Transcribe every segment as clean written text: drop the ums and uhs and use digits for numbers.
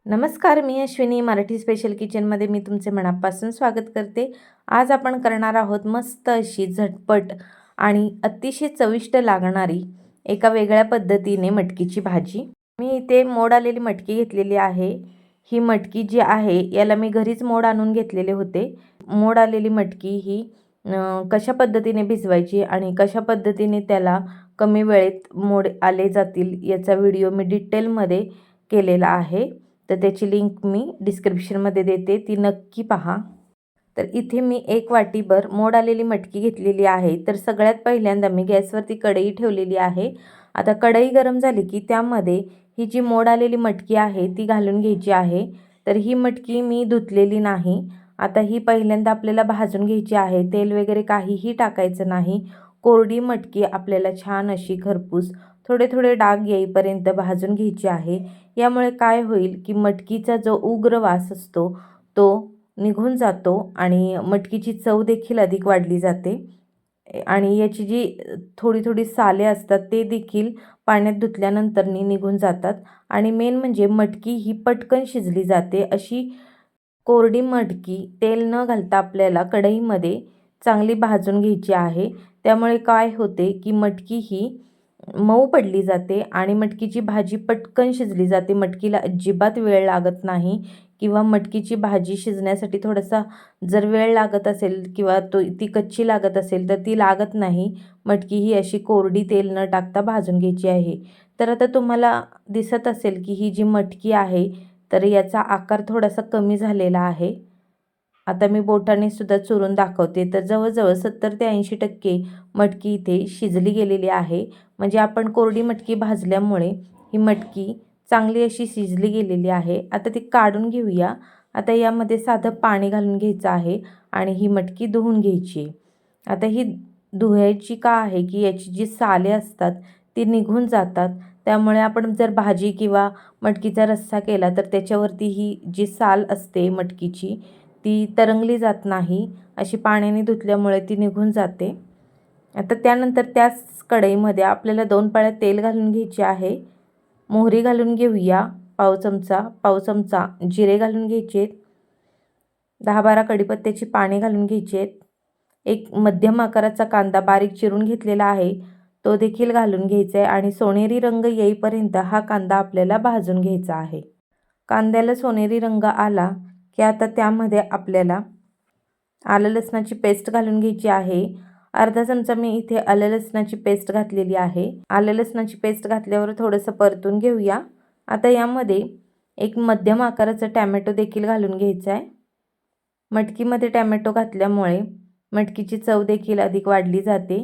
नमस्कार, मी अश्विनी मराठी स्पेशल किचनमध्ये मी तुमचे मनापासून स्वागत करते. आज आपण करणार आहोत मस्त अशी झटपट आणि अतिशय चविष्ट लागणारी एका वेगळ्या पद्धतीने मटकीची भाजी. मी इथे मोड आलेली मटकी घेतलेली आहे. ही मटकी जी आहे याला मी घरीच मोड आणून घेतलेले होते. मोड आलेली मटकी ही कशा पद्धतीने भिजवायची आणि कशा पद्धतीने त्याला कमी वेळेत मोड आले जातील याचा व्हिडिओ मी डिटेलमध्ये केलेला आहे. तर त्याची लिंक मी डिस्क्रिप्शनमध्ये देते, ती नक्की पहा. तर इथे मी 1 वाटीभर मोड आलेली मटकी घेतलेली आहे. तर सगळ्यात पहिल्यांदा मी गॅसवरती कढई ठेवलेली आहे. आता कढई गरम झाली की त्यामध्ये ही जी मोड आलेली मटकी आहे ती घालून घ्यायची आहे. तर ही मटकी मी धुतलेली नाही. आता ही पहिल्यांदा आपल्याला भाजून घ्यायची आहे. तेल वगैरे काहीही टाकायचं नाही. कोरडी मटकी आपल्याला छान अशी खरपूस थोडे थोडे डाग येईपर्यंत भाजून घ्यायची आहे. यामुळे काय होईल की मटकीचा जो उग्र वास असतो तो निघून जातो आणि मटकीची चव देखील अधिक वाढली जाते. आणि याची जी थोडी थोडी साले असतात ते देखील पाण्यात धुतल्यानंतर निघून जातात. आणि मेन म्हणजे मटकी ही पटकन शिजली जाते. अशी कोरडी मटकी तेल न घालता आपल्याला कढईमध्ये चांगली भाजून घ्यायची आहे. त्यामुळे काय होते की मटकी ही मऊ पडली जाते आणि मटकीची भाजी पटकन शिजली जाते. मटकीला अजिबात वेळ लागत नाही किंवा मटकीची भाजी शिजण्यासाठी थोडासा जर वेळ लागत असेल किंवा ती कच्ची लागत असेल तर ती लागत नाही. मटकी ही अशी कोरडी तेल न टाकता भाजून घ्यायची आहे. तर आता तुम्हाला दिसत असेल की ही जी मटकी आहे तर याचा आकार थोडासा कमी झालेला आहे. आता मी बोटाने सुद्धा चुरून दाखवते. तर जवळजवळ 70 ते 80% मटकी इथे शिजली गेलेली आहे. म्हणजे आपण कोरडी मटकी भाजल्यामुळे ही मटकी चांगली अशी शिजली गेलेली आहे. आता ती काढून घेऊया. आता यामध्ये साधं पाणी घालून घ्यायचं आहे आणि ही मटकी धुवून घ्यायची. आता ही धुवायची का आहे की याची जी साले असतात ती निघून जातात. त्यामुळे आपण जर भाजी किंवा मटकीचा रस्सा केला तर त्याच्यावरती ही जी साल असते मटकीची ती तरंगली जात नाही. अशी पाण्याने धुतल्यामुळे ती निघून जाते. आता त्यानंतर त्याच कढईमध्ये आपल्याला 2 पळ्या तेल घालून घ्यायचे आहे. मोहरी घालून घेऊया पाव चमचा जिरे घालून घ्यायचे. 10-12 कढीपत्त्याची पाने घालून घ्यायचे. एक मध्यम आकाराचा कांदा बारीक चिरून घेतलेला आहे तो देखील घालून घ्यायचा आहे आणि सोनेरी रंग येईपर्यंत हा कांदा आपल्याला भाजून घ्यायचा आहे. कांद्याला सोनेरी रंग आला की आता त्यामध्ये आपल्याला आलं लसणाची पेस्ट घालून घ्यायची आहे. अर्धा चमचा मी इथे आलं लसणाची पेस्ट घातलेली आहे. आलं लसणाची पेस्ट घातल्यावर थोडंसं परतून घेऊया. आता यामध्ये एक मध्यम आकाराचा टॅमॅटो देखील घालून घ्यायचा आहे. मटकीमध्ये टॅमॅटो घातल्यामुळे मटकीची चव देखील अधिक वाढली जाते.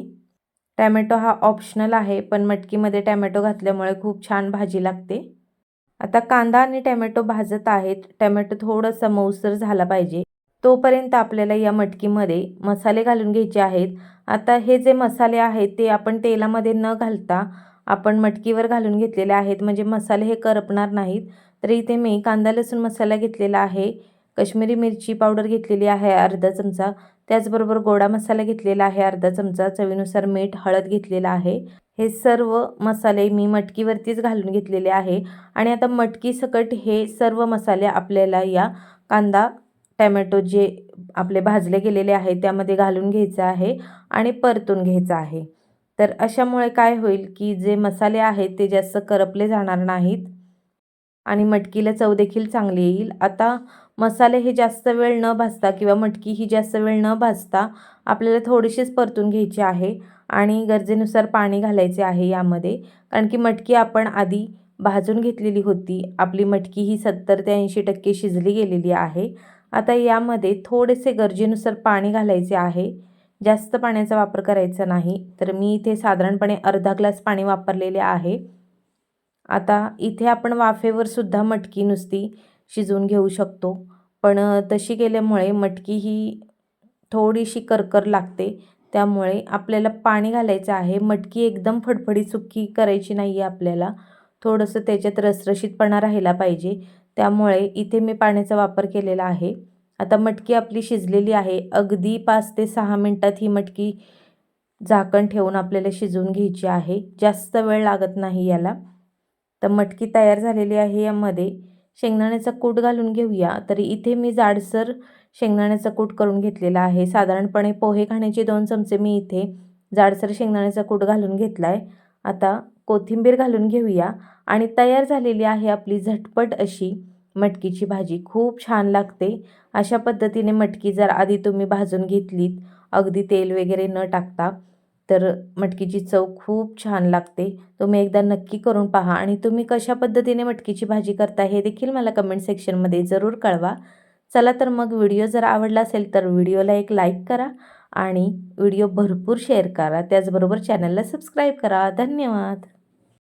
टॅमॅटो हा ऑप्शनल आहे पण मटकीमध्ये टॅमॅटो घातल्यामुळे खूप छान भाजी लागते. आता कांदा आणि टॅमॅटो भाजत आहेत. टॅमॅटो थोडासा मऊसर झाला पाहिजे तोपर्यंत आपल्याला या मटकीमध्ये मसाले घालून घ्यायचे आहेत. आता हे जे मसाले आहेत ते आपण तेलामध्ये न घालता आपण मटकीवर घालून घेतलेले आहेत म्हणजे मसाले हे करपणार नाहीत. तर इथे मी कांदा लसूण मसाला घेतलेला आहे. काश्मीरी मिरची पावडर घेतलेली आहे अर्धा चमचा. त्याचबरोबर गोडा मसाला घेतलेला आहे अर्धा चमचा. चवीनुसार मीठ, हळद घेतलेला आहे. हे सर्व मसाले मी मटकीवरतीच घालून घेतलेले आहे आणि आता मटकी सकट हे सर्व मसाले आपल्याला या कांदा टॅमॅटो जे आपले भाजले गेलेले आहे त्यामध्ये घालून घ्यायचं आहे आणि परतून घ्यायचं आहे. तर अशामुळे काय होईल की जे मसाले आहेत ते जास्त करपले जाणार नाहीत आणि मटकीला चव देखील चांगली येईल. आता मसाले हे जास्त वेळ न भाजता किंवा मटकी ही जास्त वेळ न भाजता आपल्याला थोडीशीच परतून घ्यायची आहे आणि गरजेनुसार पाणी घालायचे आहे यामध्ये. कारण की मटकी आपण आधी भाजून घेतलेली होती. आपली मटकी ही 70 ते 80% शिजली गेलेली आहे. आता यामध्ये थोडेसे गरजेनुसार पाणी घालायचे आहे. जास्त पाण्याचा वापर करायचा नाही. तर मी इथे साधारणपणे अर्धा ग्लास पाणी वापरलेले आहे. आता इथे आपण वाफेवर सुद्धा मटकी नुसती शिजवून घेऊ शकतो. पण तशी केल्यामुळे मटकी ही थोडीशी करकर लागते. त्यामुळे आपल्याला पाणी घालायचं आहे. मटकी एकदम फडफडीत सुक्की करायची नाही आहे आपल्याला. थोडंसं त्याच्यात रसरशीतपणा राहिला पाहिजे. त्यामुळे इथे मी पाण्याचा वापर केलेला आहे. आता मटकी आपली शिजलेली आहे. अगदी 5 ते 6 मिनिटात ही मटकी झाकण ठेवून आपल्याला शिजवून घ्यायची आहे. जास्त वेळ लागत नाही याला. तर मटकी तयार झालेली आहे. यामध्ये शेंगदाण्याचा कूट घालून घेऊया. तरी इथे मी जाडसर शेंगदाण्याचा कूट करून घेतलेला आहे. साधारणपणे पोहे खाण्याचे 2 चमचे मी इथे जाडसर शेंगदाण्याचा कूट घालून घेतला आहे. आता कोथिंबीर घालून घेऊया आणि तयार झालेली आहे आपली झटपट अशी मटकीची भाजी. खूप छान लागते. अशा पद्धतीने मटकी जर आधी तुम्ही भाजून घेतलीत, अगदी तेल वगैरे न टाकता, तर मटकीची चव खूप छान लागते. तुम्ही एकदा नक्की करून पहा आणि तुम्ही कशा पद्धतीने मटकीची भाजी करता हे देखील मला कमेंट सेक्शनमध्ये जरूर कळवा. चला तर मग व्हिडिओ जर आवडला असेल तर व्हिडिओला एक लाईक करा आणि व्हिडिओ भरपूर शेअर करा. त्याचबरोबर चॅनलला सबस्क्राईब करा. धन्यवाद.